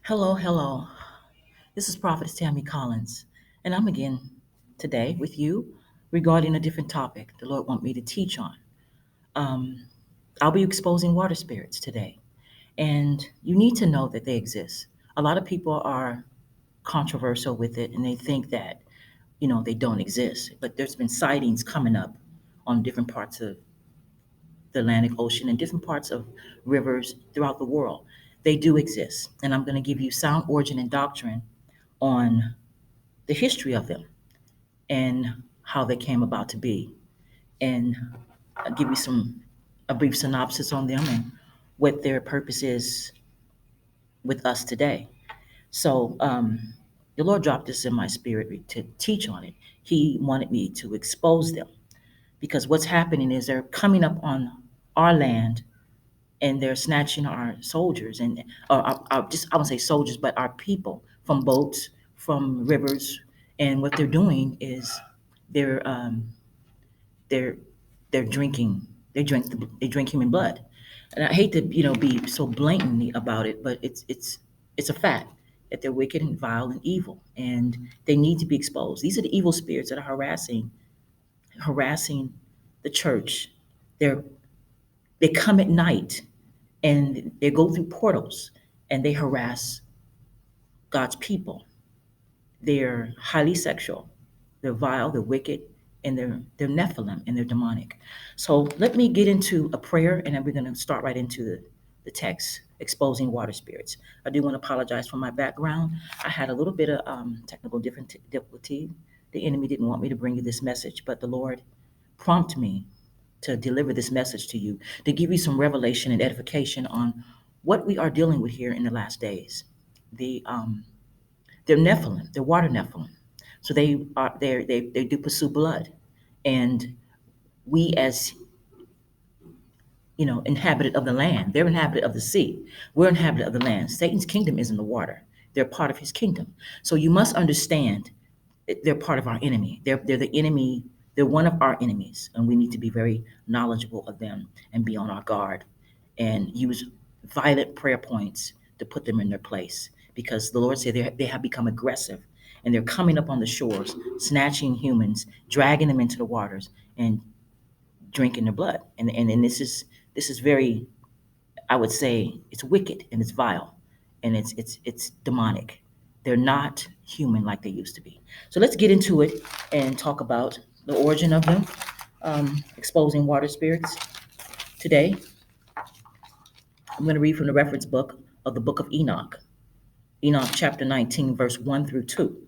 Hello, hello. This is Prophetess Tammy Collins, and I'm again today with you regarding a different topic the Lord want me to teach on. Um, I'll be exposing water spirits today, and you need to know that they exist. A lot of people are controversial with it, and they think that they don't exist. But there's been sightings coming up on different parts of the Atlantic Ocean and different parts of rivers throughout the world. They do exist, and I'm going to give you sound origin and doctrine on the history of them and how they came about to be, and I'll give you a brief synopsis on them and what their purpose is with us today. So, the Lord dropped this in my spirit to teach on it. He wanted me to expose them because what's happening is they're coming up on our land and they're snatching our soldiers and just I won't say soldiers, but our people from boats, from rivers, and what they're doing is they're um, they're they're drinking they drink human blood, and I hate to be so blatantly about it, but it's a fact that they're wicked and vile and evil, and they need to be exposed. These are the evil spirits that are harassing the church. They're they come at night and they go through portals and they harass God's people. They're highly sexual, they're vile, they're wicked, and they're Nephilim and they're demonic. So let me get into a prayer and then we're going to start right into the text exposing water spirits. I do want to apologize for my background. I had a little bit of technical difficulty. The enemy didn't want me to bring you this message, but the Lord prompted me to deliver this message to you, to give you some revelation and edification on what we are dealing with here in the last days. The They're Nephilim, they're water Nephilim, so they do pursue blood, and we as inhabited of the land, they're inhabited of the sea. We're inhabited of the land. Satan's kingdom is in the water. They're part of his kingdom. So you must understand they're part of our enemy. They're the enemy. They're one of our enemies, and we need to be very knowledgeable of them and be on our guard and use violent prayer points to put them in their place. Because the Lord said they have become aggressive and they're coming up on the shores, snatching humans, dragging them into the waters, and drinking their blood. And this is very, I would say, it's wicked and it's vile and it's demonic. They're not human like they used to be. So let's get into it and talk about the origin of them, exposing water spirits. Today, I'm going to read from the reference book of the book of Enoch, Enoch chapter 19, verse 1 through 2.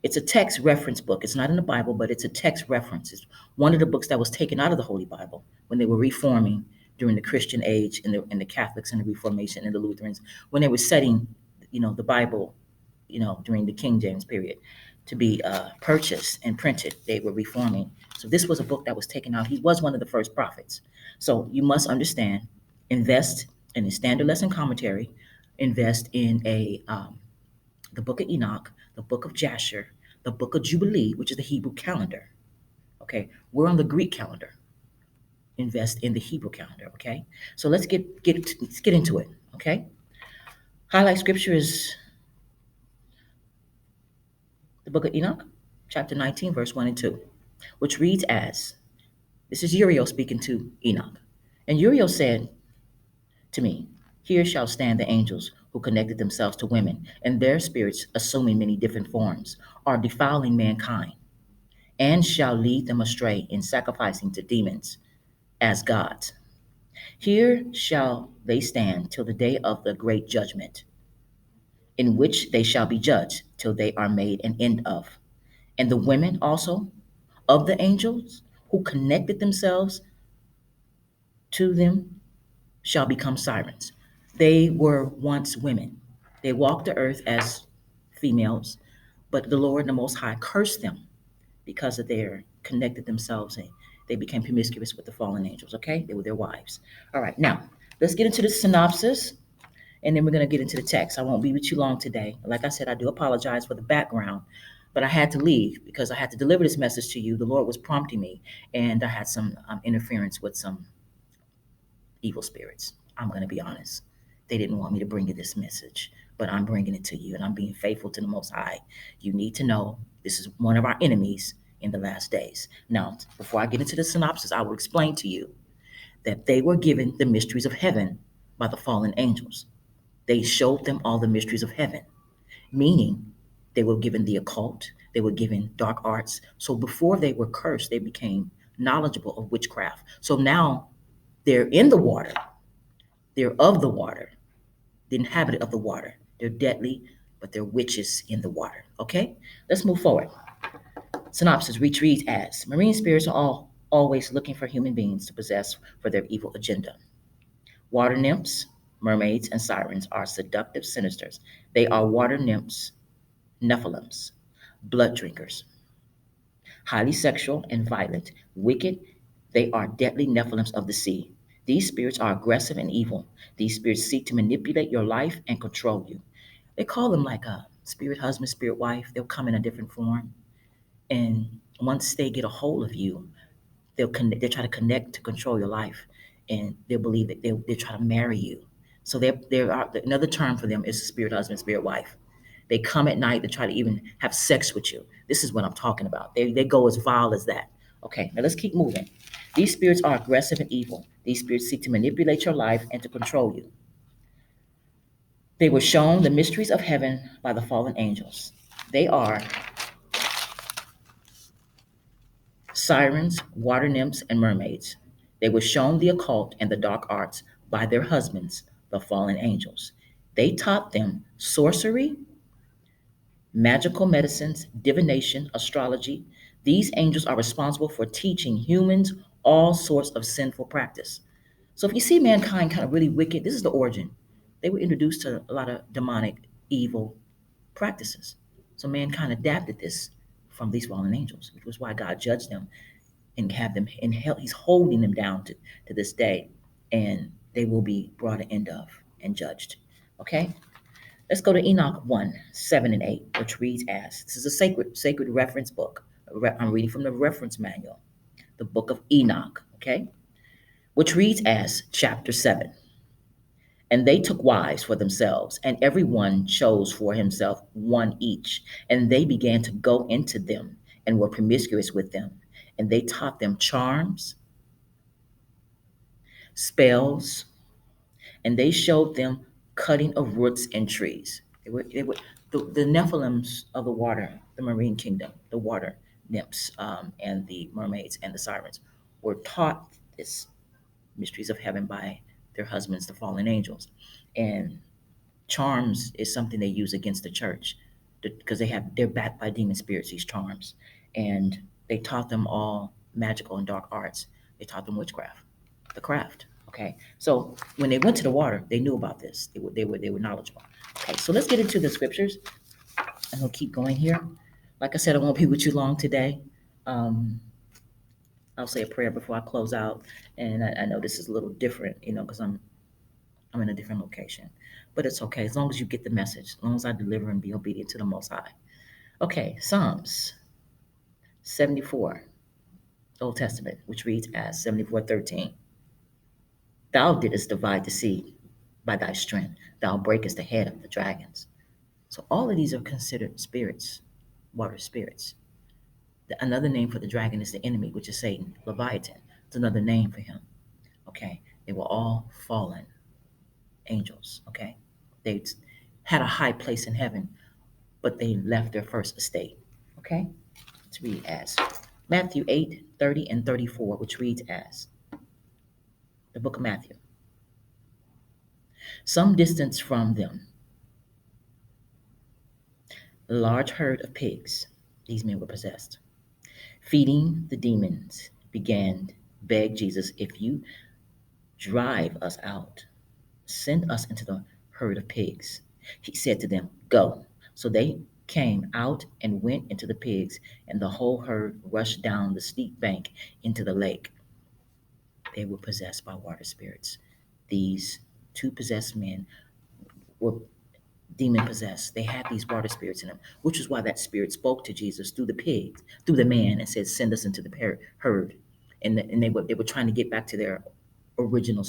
It's a text reference book. It's not in the Bible, but it's a text reference. It's one of the books that was taken out of the Holy Bible when they were reforming during the Christian age and the Catholics and the Reformation and the Lutherans, when they were setting, the Bible, during the King James period to be purchased and printed. They were reforming. So this was a book that was taken out. He was one of the first prophets. So you must understand, invest in a standard lesson commentary, invest in the book of Enoch, the book of Jasher, the book of Jubilee, which is the Hebrew calendar. Okay, we're on the Greek calendar. Invest in the Hebrew calendar. Okay, so let's get into it. Okay, highlight scripture is the book of Enoch, chapter 19, verse 1 and 2, which reads as this is Uriel speaking to Enoch. And Uriel said to me, here shall stand the angels who connected themselves to women, and their spirits, assuming many different forms, are defiling mankind, and shall lead them astray in sacrificing to demons as gods. Here shall they stand till the day of the great judgment, in which they shall be judged till they are made an end of. And the women also of the angels who connected themselves to them shall become sirens. They were once women. They walked the earth as females, but the Lord and the Most High cursed them because of their connected themselves and they became promiscuous with the fallen angels. Okay, they were their wives. All right, now let's get into the synopsis and then we're going to get into the text. I won't be with you long today. Like I said, I do apologize for the background, but I had to leave because I had to deliver this message to you. The Lord was prompting me, and I had some interference with some evil spirits. I'm going to be honest. They didn't want me to bring you this message, but I'm bringing it to you, and I'm being faithful to the Most High. You need to know this is one of our enemies in the last days. Now, before I get into the synopsis, I will explain to you that they were given the mysteries of heaven by the fallen angels. They showed them all the mysteries of heaven, meaning they were given the occult, they were given dark arts. So before they were cursed, they became knowledgeable of witchcraft. So now they're in the water, they're of the water, the inhabitant of the water. They're deadly, but they're witches in the water. Okay, let's move forward. Synopsis reads as marine spirits are always looking for human beings to possess for their evil agenda. Water nymphs, mermaids, and sirens are seductive sinisters. They are water nymphs, Nephilims, blood drinkers, highly sexual and violent, wicked. They are deadly Nephilims of the sea. These spirits are aggressive and evil. These spirits seek to manipulate your life and control you. They call them like a spirit husband, spirit wife. They'll come in a different form. And once they get a hold of you, they'll try to connect to control your life. And they'll believe that they'll try to marry you. So there are another term for them is spirit husband, spirit wife. They come at night to try to even have sex with you. This is what I'm talking about. They go as vile as that. Okay, now let's keep moving. These spirits are aggressive and evil. These spirits seek to manipulate your life and to control you. They were shown the mysteries of heaven by the fallen angels. They are sirens, water nymphs, and mermaids. They were shown the occult and the dark arts by their husbands, the fallen angels. They taught them sorcery, magical medicines, divination, astrology. These angels are responsible for teaching humans all sorts of sinful practice. So if you see mankind kind of really wicked, this is the origin. They were introduced to a lot of demonic, evil practices. So mankind adapted this from these fallen angels, which was why God judged them and have them in hell. He's holding them down to this day, and they will be brought an end of and judged. Okay? Let's go to Enoch 1, 7 and 8, which reads as this is a sacred reference book. I'm reading from the reference manual, the book of Enoch, okay? Which reads as chapter 7. And they took wives for themselves, and every one chose for himself one each. And they began to go into them and were promiscuous with them. And they taught them charms, spells, and they showed them cutting of roots and trees. They were the Nephilims of the water, the marine kingdom, the water nymphs, and the mermaids and the sirens were taught this mysteries of heaven by their husbands, the fallen angels. And charms is something they use against the church because they're backed by demon spirits, these charms. And they taught them all magical and dark arts. They taught them witchcraft, the craft. Okay. So when they went to the water, they knew about this. They were knowledgeable. Okay, so let's get into the scriptures and we'll keep going here. Like I said, I won't be with you long today. Um, I'll say a prayer before I close out. And I know this is a little different, because I'm in a different location. But it's okay as long as you get the message, as long as I deliver and be obedient to the Most High. Okay, Psalms 74, Old Testament, which reads as 74:13. Thou didst divide the sea by thy strength. Thou breakest the head of the dragons. So all of these are considered spirits, water spirits. Another name for the dragon is the enemy, which is Satan, Leviathan. It's another name for him. Okay, they were all fallen angels. Okay, they had a high place in heaven, but they left their first estate. Okay, let's read as Matthew 8:30 and 34, which reads as the book of Matthew. Some distance from them, a large herd of pigs, these men were possessed, feeding the demons, began beg Jesus, if you drive us out, send us into the herd of pigs. He said to them, go. So they came out and went into the pigs, and the whole herd rushed down the steep bank into the lake. They were possessed by water spirits. These two possessed men were demon possessed. They had these water spirits in them, which is why that spirit spoke to Jesus through the pig, through the man, and said, "Send us into the herd." And they were trying to get back to their original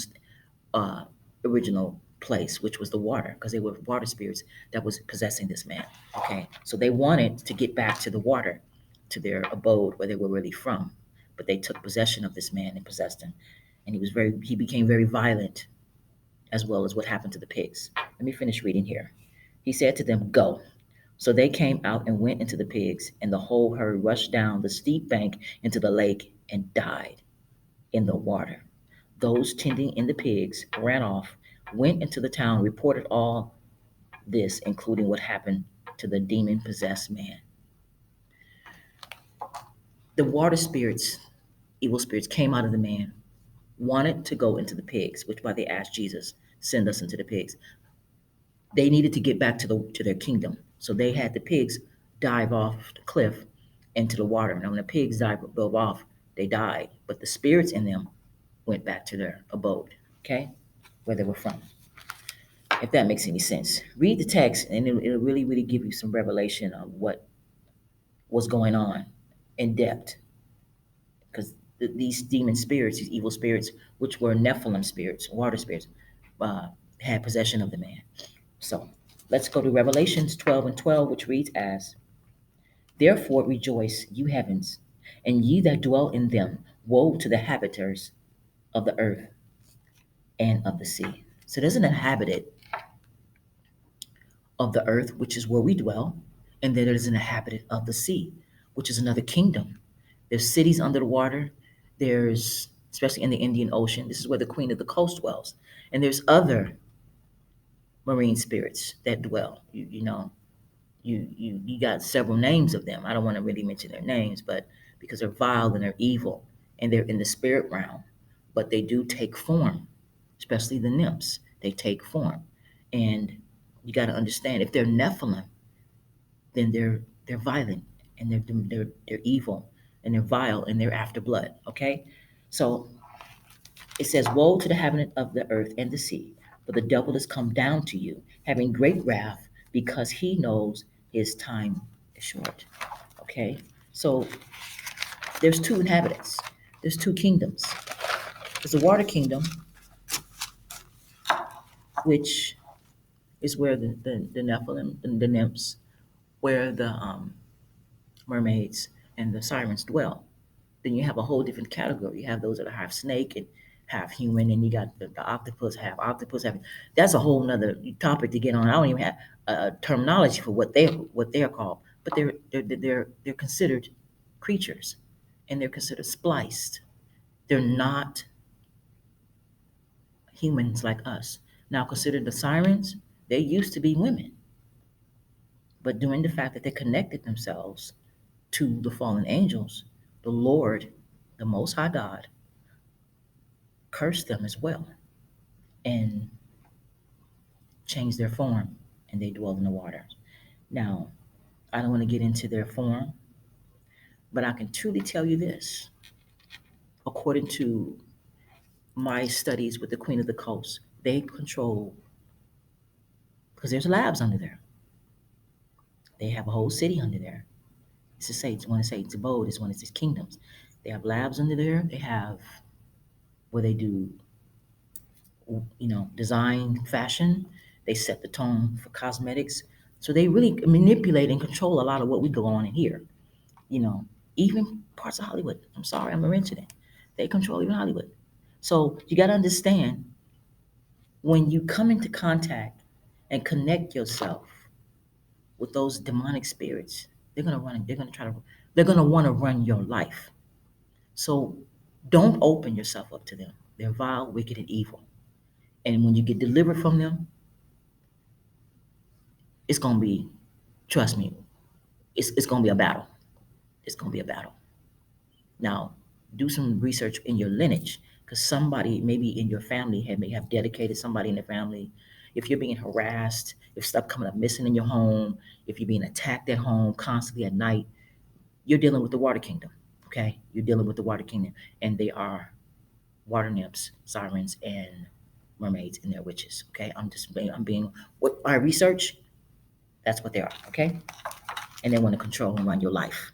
uh, original place, which was the water, because they were water spirits that was possessing this man. Okay, so they wanted to get back to the water, to their abode where they were really from, but they took possession of this man and possessed him, and he became very violent, as well as what happened to the pigs. Let me finish reading here. He said to them, "Go." So they came out and went into the pigs, and the whole herd rushed down the steep bank into the lake and died in the water. Those tending in the pigs ran off, went into the town, reported all this, including what happened to the demon possessed man. The water spirits, evil spirits, came out of the man, wanted to go into the pigs, which why they asked Jesus, "Send us into the pigs." They needed to get back to their kingdom. So they had the pigs dive off the cliff into the water. Now, when the pigs dove off, they died, but the spirits in them went back to their abode, okay, where they were from. If that makes any sense, read the text, and it'll really, really give you some revelation of what was going on in depth. Because these demon spirits, these evil spirits, which were Nephilim spirits, water spirits, uh, had possession of the man. So let's go to Revelations 12 and 12, which reads as, "Therefore rejoice, you heavens, and ye that dwell in them. Woe to the habitants of the earth and of the sea." So there's an inhabitant of the earth, which is where we dwell, and then there's an inhabitant of the sea, which is another kingdom. There's cities under the water. There's, especially in the Indian Ocean, this is where the queen of the coast dwells. And there's other marine spirits that dwell. You got several names of them. I don't want to really mention their names, but because they're vile and they're evil and they're in the spirit realm, but they do take form, especially the nymphs. They take form, and you got to understand, if they're Nephilim, then they're violent and they're evil and they're vile and they're after blood. Okay, so it says, "Woe to the inhabitant of the earth and the sea, for the devil is come down to you, having great wrath, because he knows his time is short." Okay, so there's two inhabitants, there's two kingdoms. There's the water kingdom, which is where the Nephilim, the nymphs, where the mermaids and the sirens dwell. Then you have a whole different category. You have those that are half snake and half human, and you got the octopus, half octopus. That's a whole nother topic to get on. I don't even have a terminology for what they are called, but they're considered creatures, and they're considered spliced. They're not humans like us. Now, consider the sirens. They used to be women, but during the fact that they connected themselves to the fallen angels, the Lord, the Most High God, cursed them as well and changed their form, and they dwell in the waters. Now, I don't want to get into their form, but I can truly tell you this. According to my studies with the Queen of the Coast, they control, because there's labs under there. They have a whole city under there. It's to say, it's one of Satan's abode, it's one of his kingdoms. They have labs under there. They have where they do, design, fashion. They set the tone for cosmetics. So they really manipulate and control a lot of what we go on in here. You know, even parts of Hollywood. I'm sorry, I'm a mention it. They control even Hollywood. So you got to understand, when you come into contact and connect yourself with those demonic spirits, they're gonna run. They're gonna want to run your life. So don't open yourself up to them. They're vile, wicked, and evil. And when you get delivered from them, it's gonna be, trust me, it's gonna be a battle. It's gonna be a battle. Now, do some research in your lineage, because somebody maybe in your family may have dedicated somebody in the family. If you're being harassed, if stuff coming up missing in your home, if you're being attacked at home constantly at night, you're dealing with the water kingdom. Okay, you're dealing with the water kingdom, and they are water nymphs, sirens, and mermaids, and they're witches. Okay, I'm being what I research. That's what they are. Okay, and they want to control and run your life,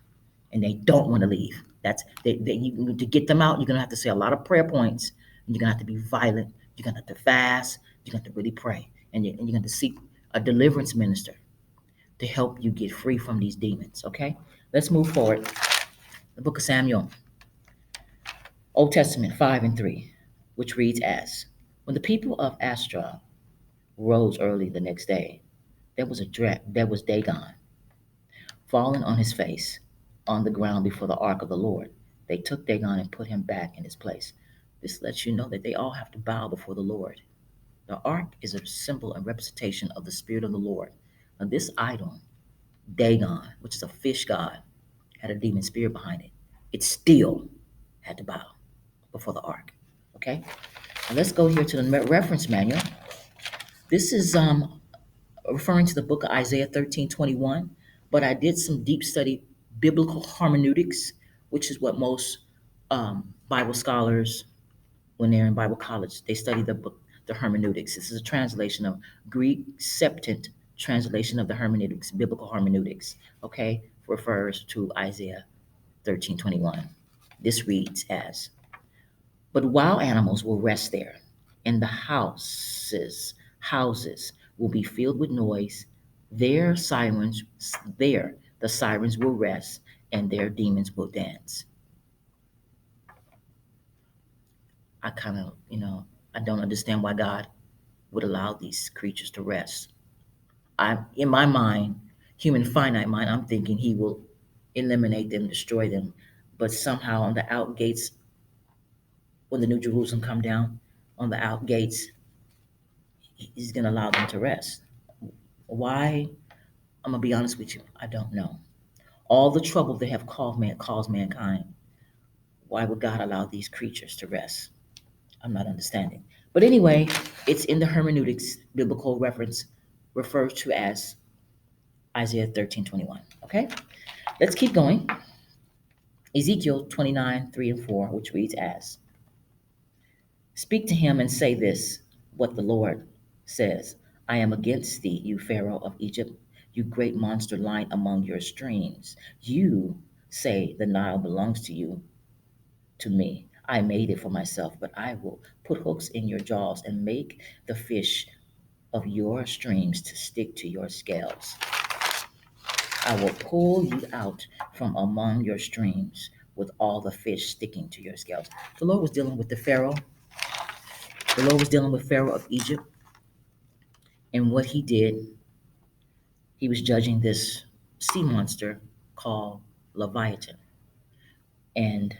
and they don't want to leave. To get them out, you're gonna have to say a lot of prayer points, and you're gonna have to be violent. You're gonna have to fast. You have to really pray, and you have to seek a deliverance minister to help you get free from these demons. Okay, let's move forward. The book of Samuel, Old Testament 5:3, which reads as, when the people of Astra rose early the next day, there was Dagon fallen on his face on the ground before the ark of the Lord. They took Dagon and put him back in his place. This lets you know that they all have to bow before the Lord. The ark is a symbol and representation of the Spirit of the Lord. Now, this idol, Dagon, which is a fish god, had a demon spirit behind it. It still had to bow before the ark. Okay? Now let's go here to the reference manual. This is referring to the book of Isaiah 13:21, but I did some deep study biblical hermeneutics, which is what most Bible scholars, when they're in Bible college, they study the book, the hermeneutics. This is a translation of Greek Septuagint translation of the hermeneutics, biblical hermeneutics. Okay, refers to Isaiah 13:21. This reads as, "But wild animals will rest there, and the houses will be filled with noise. Their sirens, there the sirens will rest, and their demons will dance." I kind of, I don't understand why God would allow these creatures to rest. In my mind, human finite mind, I'm thinking He will eliminate them, destroy them, but somehow on the out gates, when the New Jerusalem come down, on the out gates, He's going to allow them to rest. Why? I'm gonna be honest with you. I don't know. All the trouble they have caused mankind. Why would God allow these creatures to rest? I'm not understanding. But anyway, it's in the hermeneutics biblical reference referred to as Isaiah 13:21. Okay, let's keep going. Ezekiel 29:3 and 4, which reads as, "Speak to him and say this, what the Lord says. I am against thee, you Pharaoh of Egypt, you great monster lying among your streams. You say the Nile belongs to you, to me. I made it for myself, but I will put hooks in your jaws and make the fish of your streams to stick to your scales. I will pull you out from among your streams with all the fish sticking to your scales." The Lord was dealing with the Pharaoh. The Lord was dealing with Pharaoh of Egypt. And what he did, he was judging this sea monster called Leviathan. And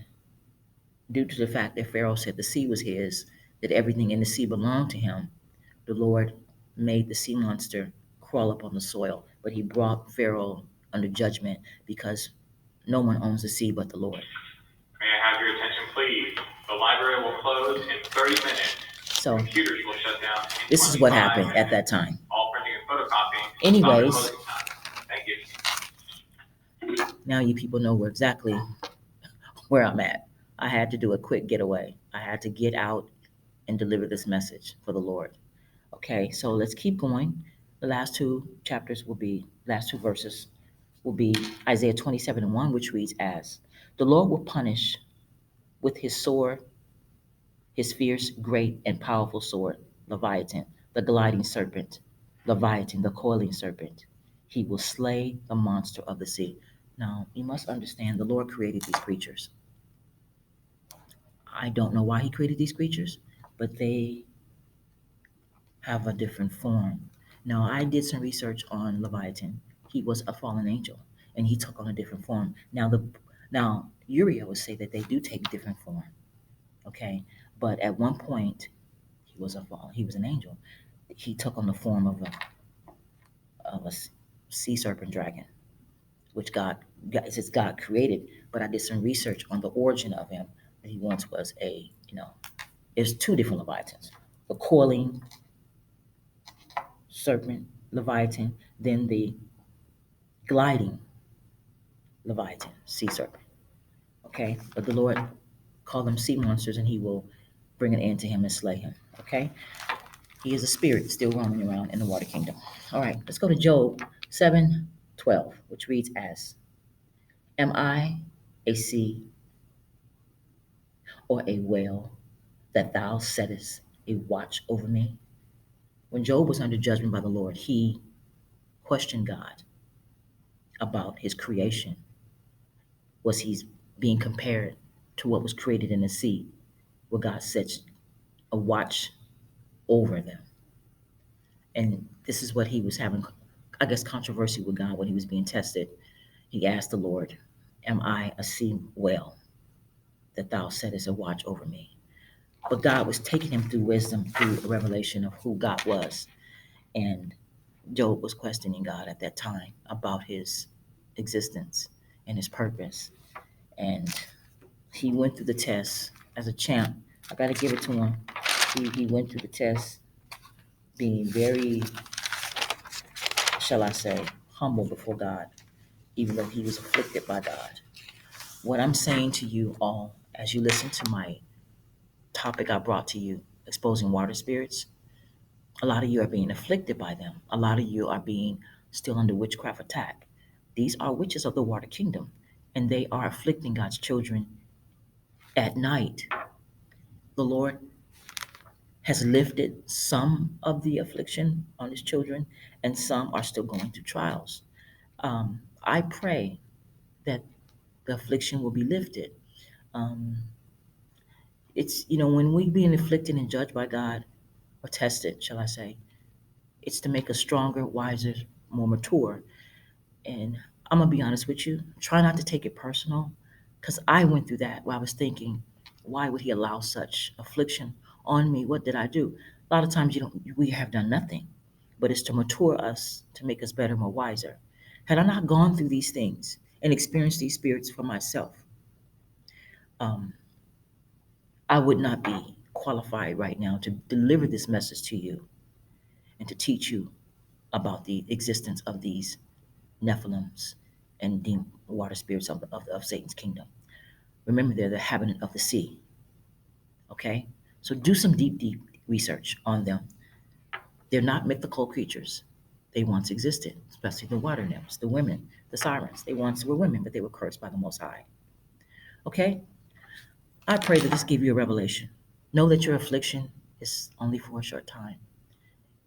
due to the fact that Pharaoh said the sea was his, that everything in the sea belonged to him, the Lord made the sea monster crawl up on the soil. But he brought Pharaoh under judgment because no one owns the sea but the Lord. May I have your attention, please? The library will close in 30 minutes. So Computers will shut down in this is what 25 happened at minutes. that time. All printing and photocopying. Anyways, Closing time. Thank you. now you people know exactly where I'm at. I had to do a quick getaway. I had to get out and deliver this message for the Lord. Okay, so let's keep going. The last two verses will be Isaiah 27:1, which reads as, "The Lord will punish with his sword, his fierce, great, and powerful sword, Leviathan, the gliding serpent, Leviathan, the coiling serpent. He will slay the monster of the sea." Now, you must understand the Lord created these creatures. I don't know why he created these creatures, but they have a different form. Now, I did some research on Leviathan. He was a fallen angel, and he took on a different form. Now Uriel would say that they do take different form, okay? But at one point, he was an angel. He took on the form of a sea serpent dragon, which it says God created. But I did some research on the origin of him. That he once was there's two different Leviathans: the coiling serpent Leviathan, then the gliding Leviathan, sea serpent. Okay, but the Lord called them sea monsters, and He will bring an end to him and slay him. Okay, he is a spirit still roaming around in the water kingdom. All right, let's go to Job 7:12, which reads as, "Am I a sea or a whale that thou settest a watch over me? When Job was under judgment by the Lord, he questioned God about his creation. Was he being compared to what was created in the sea, where God sets a watch over them? And this is what he was having, I guess, controversy with God when he was being tested. He asked the Lord, "Am I a sea whale that thou settest a watch over me?" But God was taking him through wisdom, through a revelation of who God was. And Job was questioning God at that time about his existence and his purpose. And he went through the test as a champ. I got to give it to him. He went through the test being very, shall I say, humble before God, even though he was afflicted by God. What I'm saying to you all, as you listen to my topic I brought to you, exposing water spirits, a lot of you are being afflicted by them. A lot of you are being still under witchcraft attack. These are witches of the water kingdom, and they are afflicting God's children at night. The Lord has lifted some of the affliction on his children, and some are still going through trials. I pray that the affliction will be lifted. Um, it's, when we being afflicted and judged by God, or tested, shall I say, it's to make us stronger, wiser, more mature. And I'm gonna be honest with you, try not to take it personal, because I went through that where I was thinking, why would he allow such affliction on me? What did I do? A lot of times we have done nothing, but it's to mature us, to make us better, more wiser. Had I not gone through these things and experienced these spirits for myself, um, I would not be qualified right now to deliver this message to you and to teach you about the existence of these Nephilims and water spirits of Satan's kingdom. Remember, they're the inhabitant of the sea. Okay? So do some deep research on them. They're not mythical creatures. They once existed, especially the water nymphs, the women, the sirens. They once were women, but they were cursed by the Most High. Okay? I pray that this give you a revelation. Know that your affliction is only for a short time.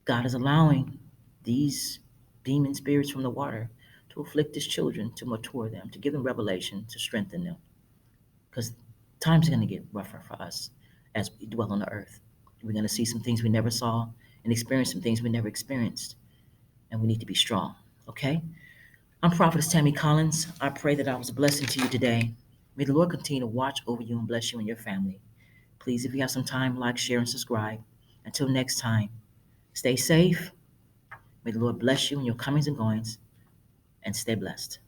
God is allowing these demon spirits from the water to afflict his children, to mature them, to give them revelation, to strengthen them. Because times are going to get rougher for us as we dwell on the earth. We're going to see some things we never saw and experience some things we never experienced. And we need to be strong. Okay? I'm Prophetess Tammy Collins. I pray that I was a blessing to you today. May the Lord continue to watch over you and bless you and your family. Please, if you have some time, like, share, and subscribe. Until next time, stay safe. May the Lord bless you in your comings and goings, and stay blessed.